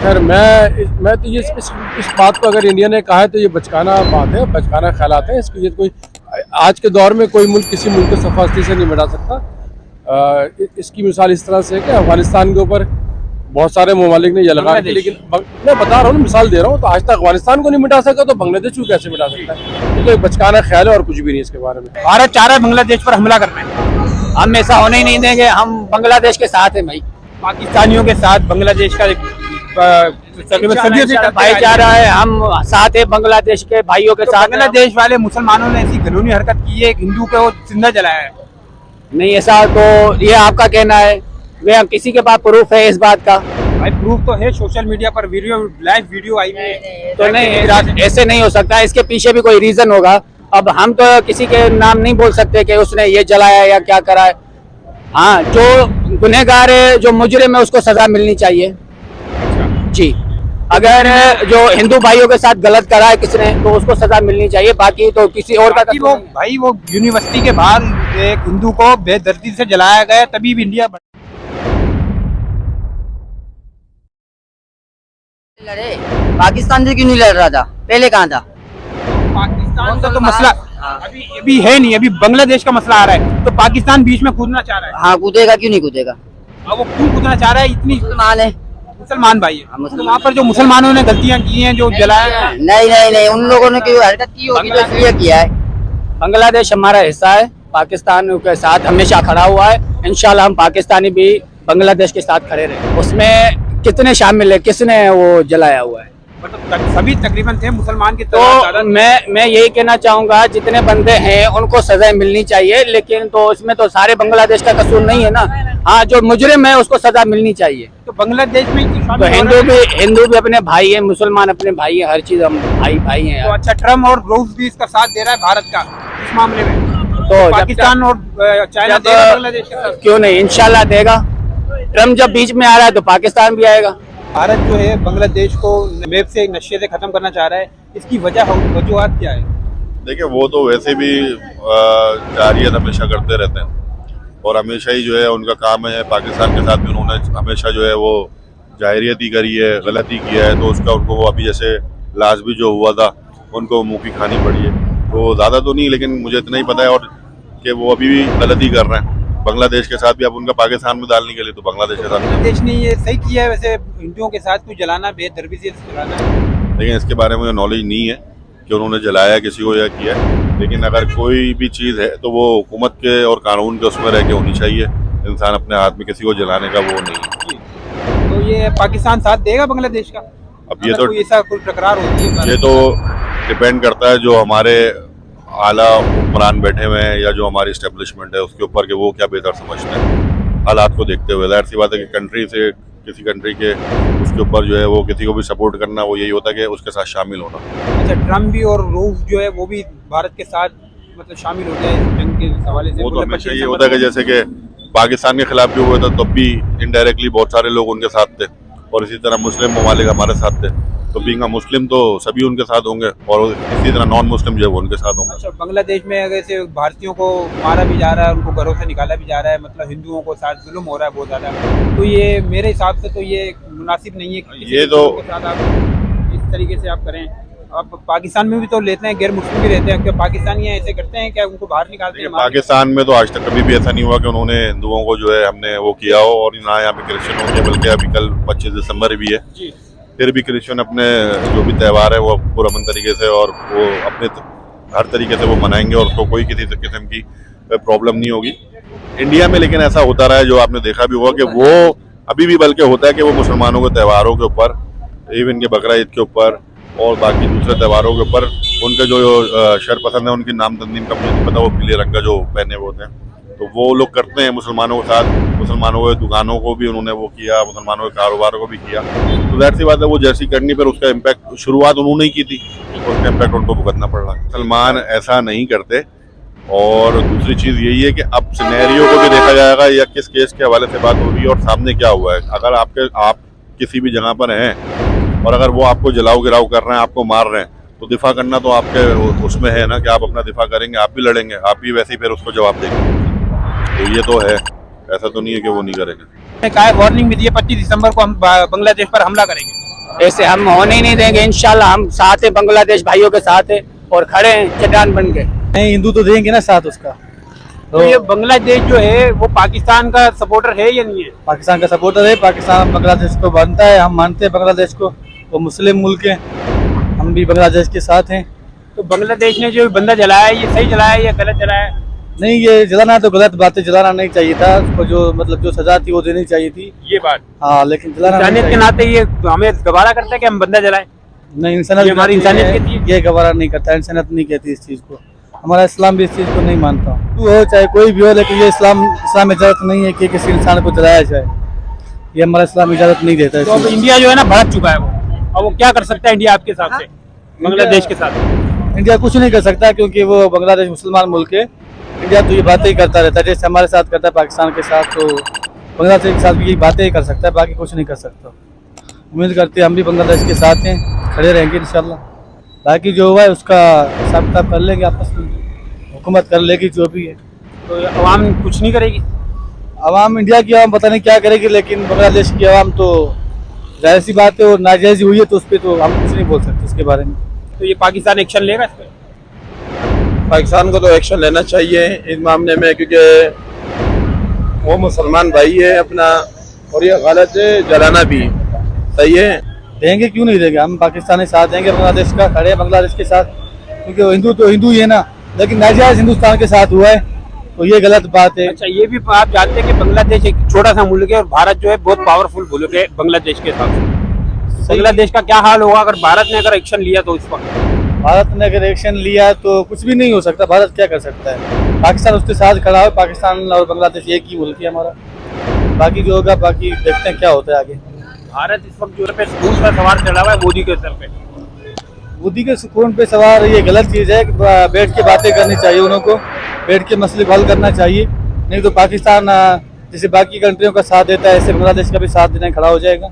खैर मैं तो ये इस बात को अगर इंडिया ने कहा है तो ये बचकाना बात है, बचकाना ख्यालात हैं। इसकी ये कोई आज के दौर में कोई मुल्क किसी मुल्क को सफास्ती से नहीं मिटा सकता। इसकी मिसाल इस तरह से है कि अफगानिस्तान के ऊपर बहुत सारे ममालिक ने ये लगा रखी, लेकिन मैं बता रहा हूँ, मिसाल दे रहा हूँ, तो आज तक अफगानिस्तान को नहीं मिटा सका तो बांग्लादेश को कैसे मिटा सकता है? ये तो एक बचकाना ख्याल है और कुछ भी नहीं इसके बारे में। भारत चाह रहा है बांग्लादेश पर हमला करना है, हम ऐसा होने ही नहीं देंगे। हम बांग्लादेश के साथ हैं भाई, पाकिस्तानियों के साथ बांग्लादेश का सदियों से भाईचारा है, हम साथ है बांग्लादेश के भाइयों के साथ। बांग्लादेश वाले मुसलमानों ने ऐसी घिनौनी हरकत की है, एक हिंदू को जिंदा जलाया है। नहीं, ऐसा तो ये आपका कहना है, वे किसी के पास प्रूफ है इस बात का? भाई प्रूफ तो है, सोशल मीडिया पर लाइव वीडियो आई है। तो नहीं, ऐसे नहीं हो सकता, इसके पीछे भी कोई रीजन होगा। अब हम तो किसी के नाम नहीं बोल सकते कि उसने ये जलाया या क्या करा है। हाँ, जो गुनहगार है, जो मुजरिम है, उसको सजा मिलनी चाहिए जी। अगर जो हिंदू भाइयों के साथ गलत करा है किसने, तो उसको सजा मिलनी चाहिए, बाकी तो किसी और का वो भाई वो यूनिवर्सिटी के बाहर एक हिंदू को बेदर्दी से जलाया गया, तभी भी इंडिया लड़े। पाकिस्तान से क्यों नहीं लड़ रहा था? पहले कहाँ था? पाकिस्तान का तो मसला अभी है नहीं, अभी बांग्लादेश का मसला आ रहा है, तो पाकिस्तान बीच में कूदना चाह रहा है। हाँ, कूदेगा, क्यों नहीं कूदेगा? अब वो क्यों कूदना चाह रहा है? इतनी मुसलमान है, मुसलमान भाई है, तो वहाँ पर जो मुसलमानों ने गलतियाँ की हैं, जो जलाया, नहीं, उन लोगों ने कोई हरकत की होगी तो इसलिए किया है। बांग्लादेश हमारा हिस्सा है, पाकिस्तान के साथ हमेशा खड़ा हुआ है। इंशाल्लाह हम पाकिस्तानी भी बांग्लादेश के साथ खड़े रहे। उसमें कितने शामिल है, किसने वो जलाया हुआ है? मतलब सभी तकरीबन थे मुसलमान की। तो मैं यही कहना चाहूंगा, जितने बंदे हैं उनको सजा मिलनी चाहिए, लेकिन तो उसमें तो सारे बांग्लादेश का कसूर नहीं है ना। हाँ, जो मुजरिम है उसको सजा मिलनी चाहिए। तो बांग्लादेश में तो हिंदू भी अपने भाई है, मुसलमान अपने भाई है, हर चीज हम भाई हैं। तो अच्छा, ट्रम्प और रूस भी इसका साथ दे रहा है भारत का इस मामले में, तो पाकिस्तान और चाइना देगा बांग्लादेश के साथ? क्यों नहीं, इंशाल्लाह देगा। ट्रम्प जब बीच में आ रहा है तो पाकिस्तान भी आएगा। भारत जो है बांग्लादेश को मैप से, नक्शे से खत्म करना चाह रहा है, इसकी वजूहत क्या है? देखिए, वो तो वैसे भी जारियत हमेशा करते रहते हैं और हमेशा ही जो है उनका काम है। पाकिस्तान के साथ भी उन्होंने हमेशा जो है वो जाहिरियत ही करी है, गलती किया है, तो उसका उनको वो अभी जैसे लाजमी जो हुआ था उनको मुँह की खानी पड़ी है। तो ज़्यादा तो नहीं, लेकिन मुझे इतना ही पता है और कि वो अभी भी गलती कर रहे हैं बांग्लादेश के साथ भी। अब उनका पाकिस्तान में डालने के लिए तो बांग्लादेश के साथ बांग्लादेश ने ये सही किया है वैसे, हिंदुओं के साथ कोई जलाना, बेदर्दी से जलाना। लेकिन इसके बारे में मुझे नॉलेज नहीं है कि उन्होंने जलाया किसी को या किया है। लेकिन अगर कोई भी चीज़ है तो वो हुकूमत के और कानून के उसमें रह के होनी चाहिए। इंसान अपने हाथ में किसी को जलाने का वो नहीं है। तो ये पाकिस्तान साथ देगा बांग्लादेश का? अब ये तो ऐसा कोई तकरार होती है, ये तो डिपेंड करता है जो हमारे आला हुक्मरान बैठे हुए हैं या जो हमारी इस्टेब्लिशमेंट है उसके ऊपर, कि वो क्या बेहतर समझते हैं हालात को देखते हुए। जाहिर सी बात है कि कंट्री से किसी कंट्री के उसके ऊपर जो है वो किसी को भी सपोर्ट करना, वो यही होता है कि उसके साथ शामिल होना। अच्छा, ट्रम्प भी और रूस जो है वो भी भारत के साथ मतलब शामिल हो गया है जंग के हवाले से? वो तो हमेशा ये होता है कि जैसे कि पाकिस्तान के खिलाफ भी हुए थे तब भी इनडायरेक्टली बहुत सारे लोग उनके साथ थे, और इसी तरह मुस्लिम ममालिक हमारे साथ थे, तो बीइंग मुस्लिम तो सभी उनके साथ होंगे, और इसी तरह नॉन मुस्लिम जो है वो उनके साथ होंगे। अच्छा, बांग्लादेश में अगर भारतीयों को मारा भी जा रहा है, उनको घरों से निकाला भी जा रहा है, मतलब हिंदुओं को साथ जुल्म हो रहा है बहुत ज़्यादा, तो ये मेरे हिसाब से तो ये मुनासिब नहीं है कि ये तो आप इस तरीके से आप करें। आप पाकिस्तान में भी तो लेते हैं, गैर मुस्लिम भी रहते हैं, क्या पाकिस्तानी ऐसे करते हैं, क्या उनको बाहर निकालते हैं? पाकिस्तान में तो आज तक कभी भी ऐसा नहीं हुआ कि उन्होंने हिंदुओं को जो है हमने वो किया हो, और ना यहाँ पे क्रिश्चियनों के, बल्कि अभी कल 25 दिसंबर भी है, फिर भी क्रिश्चियन अपने जो भी त्यौहार है वो पुरअमन तरीके से और वो अपने हर तरीके से वो मनाएंगे, और उसको कोई किसी किस्म की प्रॉब्लम नहीं होगी इंडिया में। लेकिन ऐसा होता रहा है, जो आपने देखा भी होगा कि वो अभी भी बल्कि होता है कि वो मुसलमानों के त्यौहारों के ऊपर, इवन के बकरा ईद के ऊपर और बाकी दूसरे त्योहारों के ऊपर, उनके जो शरपसंद है, उनकी नाम तंजीम का मुझे नहीं पता, वो पीले रंग का जो पहने हुए होते हैं, तो वो लोग करते हैं मुसलमानों के साथ। मुसलमानों के दुकानों को भी उन्होंने वो किया, मुसलमानों के कारोबार को भी किया, तो जाहिर सी बात है वो जैसी करनी, पर उसका इम्पैक्ट शुरुआत उन्होंने ही की थी, उसका इम्पैक्ट उनको भुगतना पड़ रहा है। मुसलमान ऐसा नहीं करते। और दूसरी चीज़ यही है कि अब सिनेरियो को भी देखा जाएगा या किस केस के हवाले से बात हो रही है और सामने क्या हुआ है। अगर आप किसी भी जगह पर हैं और अगर वो आपको जलाओ गिराव कर रहे हैं, आपको मार रहे हैं, तो दिफा करना तो आपके उसमें है ना कि आप अपना दिफा करेंगे, आप भी लड़ेंगे, आप भी वैसे ही फिर उसको जवाब देंगे। तो ये तो है, ऐसा तो नहीं है कि वो नहीं करेंगे। कहा वार्निंग भी दी है 25 दिसंबर को हम बांग्लादेश पर हमला करेंगे। ऐसे हम होने ही नहीं देंगे। इंशाल्लाह हम साथ हैं, बांग्लादेश भाइयों के साथ है और खड़े हैं चट्टान बन के। नहीं, हिंदू तो देंगे ना साथ उसका। तो ये बांग्लादेश जो है वो पाकिस्तान का सपोर्टर है या नहीं है? पाकिस्तान का सपोर्टर है, पाकिस्तान बांग्लादेश को मानता है, हम मानते हैं बांग्लादेश को, वो मुस्लिम मुल्क है, हम भी बांग्लादेश के साथ हैं। तो बांग्लादेश ने जो बंदा जलाया है ये सही जलाया है या गलत जलाया है? नहीं, ये जलाना तो गलत बात है, जलाना नहीं चाहिए था उसको, जो मतलब जो सजा थी वो देनी चाहिए थी। ये बात हाँ, लेकिन जलाना नहीं इंसानियत के चाहिए। नाते ये हमें गवारा करता है कि हम बंदा जलाए? नहीं, इंसानियत ये हमारी इंसानियत है, कहती है। ये गवारा नहीं करता, इंसानियत नहीं कहती इस चीज़ को, हमारा इस्लाम भी इस चीज़ को नहीं मानता। तू हो चाहे कोई भी हो, लेकिन ये इस्लाम में इजाज़त नहीं है कि किसी इंसान को जलाया जाए, ये हमारा इस्लाम इजाज़त नहीं देता है। तो अब इंडिया जो है ना भड़क चुका है वो, अब वो क्या कर सकता है इंडिया आपके हिसाब से बांग्लादेश के साथ? इंडिया कुछ नहीं कर सकता क्योंकि वो बांग्लादेश मुसलमान मुल्क है। इंडिया तो ये बातें ही करता रहता है, जैसे हमारे साथ करता है पाकिस्तान के साथ, तो बांग्लादेश के साथ भी यही बातें ही कर सकता है, बाकी कुछ नहीं कर सकता। उम्मीद करते हैं हम भी बांग्लादेश के साथ हैं, खड़े रहेंगे इंशाल्लाह। बाकी जो हुआ है उसका हिसाब किताब कर लेंगे आपस में, हुकूमत कर लेगी जो भी है। तो अवाम कुछ नहीं करेगी? आवाम, इंडिया की आवाम पता नहीं क्या करेगी, लेकिन बांग्लादेश की आवाम तो जाहिर सी बात है वो नाजायज़ हुई है, तो उस पर तो हम कुछ नहीं बोल सकते उसके बारे में। तो ये पाकिस्तान एक्शन लेगा इस पर? पाकिस्तान को तो एक्शन लेना चाहिए इस मामले में, क्योंकि वो मुसलमान भाई है अपना, और ये गलत है, जलाना भी सही है। देंगे, क्यों नहीं देंगे, हम पाकिस्तानी साथ देंगे बांग्लादेश का, खड़े हैं बांग्लादेश के साथ, क्योंकि वो हिंदू तो हिंदू ही है ना, लेकिन नाजायज हिंदुस्तान के साथ हुआ है तो ये गलत बात है। अच्छा, ये भी आप जानते हैं कि बांग्लादेश एक छोटा सा मुल्क है और भारत जो है बहुत पावरफुल मुल्क है बांग्लादेश के हिसाब से। बांग्लादेश का क्या हाल होगा अगर भारत ने अगर एक्शन लिया तो? इस वक्त भारत ने अगर एक्शन लिया तो कुछ भी नहीं हो सकता, भारत क्या कर सकता है, पाकिस्तान उसके साथ खड़ा है, पाकिस्तान और बांग्लादेश एक ही मुल्क है हमारा, बाकी जो होगा बाकी देखते हैं क्या होता है आगे। भारत इस वक्त जो है सुकून का सवार चला हुआ है मोदी के सर पे। मोदी के सुकून पे सवार ये गलत चीज़ है, बैठ के बातें करनी चाहिए उनको, बैठ के मसले को हल करना चाहिए, नहीं तो पाकिस्तान जैसे बाकी कंट्रियों का साथ देता है ऐसे बांग्लादेश का भी साथ देने खड़ा हो जाएगा।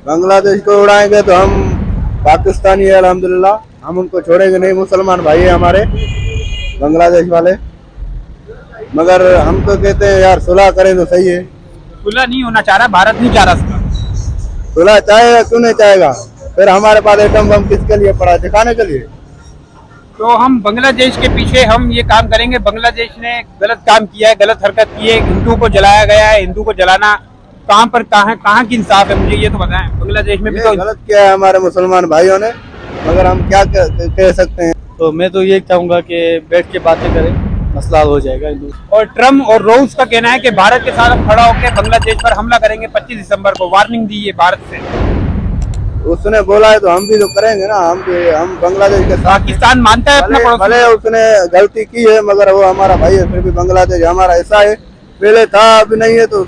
बांग्लादेश को उड़ाएंगे तो हम पाकिस्तानी है अल्हम्दुलिल्लाह, हम उनको छोड़ेंगे नहीं, मुसलमान भाई है हमारे बांग्लादेश वाले, मगर हम तो कहते हैं यार सुलह करें तो सही है। सुलह नहीं होना चाह रहा, भारत नहीं चाह रहा सुलह। सुलह चाहेगा, क्यों नहीं चाहेगा, फिर हमारे पास एटम बम किसके लिए पड़ा, दिखाने के लिए। तो हम बांग्लादेश के पीछे हम ये काम करेंगे, बांग्लादेश ने गलत काम किया है, गलत हरकत की है, हिंदू को जलाया गया है, हिंदू को जलाना कहाँ पर कहाँ की इंसाफ है, मुझे ये तो बताएं। बांग्लादेश में भी तो गलत किया है हमारे मुसलमान भाइयों ने, मगर हम क्या कह सकते हैं। तो मैं तो ये चाहूँगा कि बैठ के बातें करें, मसला हल हो जाएगा। और ट्रम्प और रोज का कहना है कि भारत के साथ हम खड़ा होकर बांग्लादेश पर हमला करेंगे 25 दिसंबर को, वार्निंग दी है भारत से। उसने बोला है तो हम भी तो करेंगे ना, हम बांग्लादेश के साथ। पाकिस्तान मानता है अपना पड़ोसी? भले उसने गलती की है मगर वो हमारा भाई है, फिर भी बांग्लादेश हमारा हिस्सा है, पहले था अभी नहीं है तो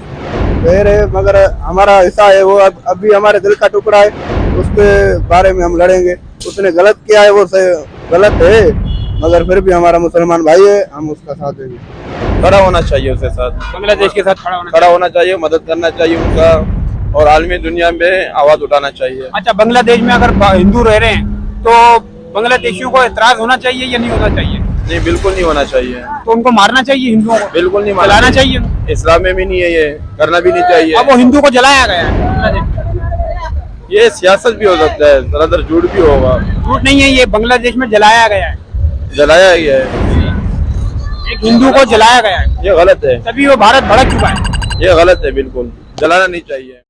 फिर है, मगर हमारा हिस्सा है, वो अब भी हमारे दिल का टुकड़ा है, उसके बारे में हम लड़ेंगे। उसने गलत किया है, वो गलत है, मगर फिर भी हमारा मुसलमान भाई है, हम उसका साथ देंगे। खड़ा होना चाहिए उसके साथ, बांग्लादेश के साथ खड़ा होना चाहिए, मदद करना चाहिए उनका, और आलमी दुनिया में आवाज उठाना चाहिए। अच्छा, बांग्लादेश में अगर हिंदू रह रहे हैं तो बांग्लादेशियों को एतराज होना चाहिए या नहीं होना चाहिए? नहीं, बिल्कुल नहीं होना चाहिए। तो उनको मारना चाहिए हिंदुओं को? बिल्कुल नहीं जलाना चाहिए? इस्लाम में भी नहीं है, ये करना भी नहीं चाहिए। अब वो हिंदू को जलाया गया है, ये सियासत भी हो सकता है, ज़्यादातर झूठ भी होगा। झूठ नहीं है, ये बांग्लादेश में जलाया गया है, जलाया गया है, एक हिंदू को जलाया गया है, ये गलत है, तभी वो भारत भड़क चुका है। ये गलत है, बिल्कुल जलाना नहीं चाहिए।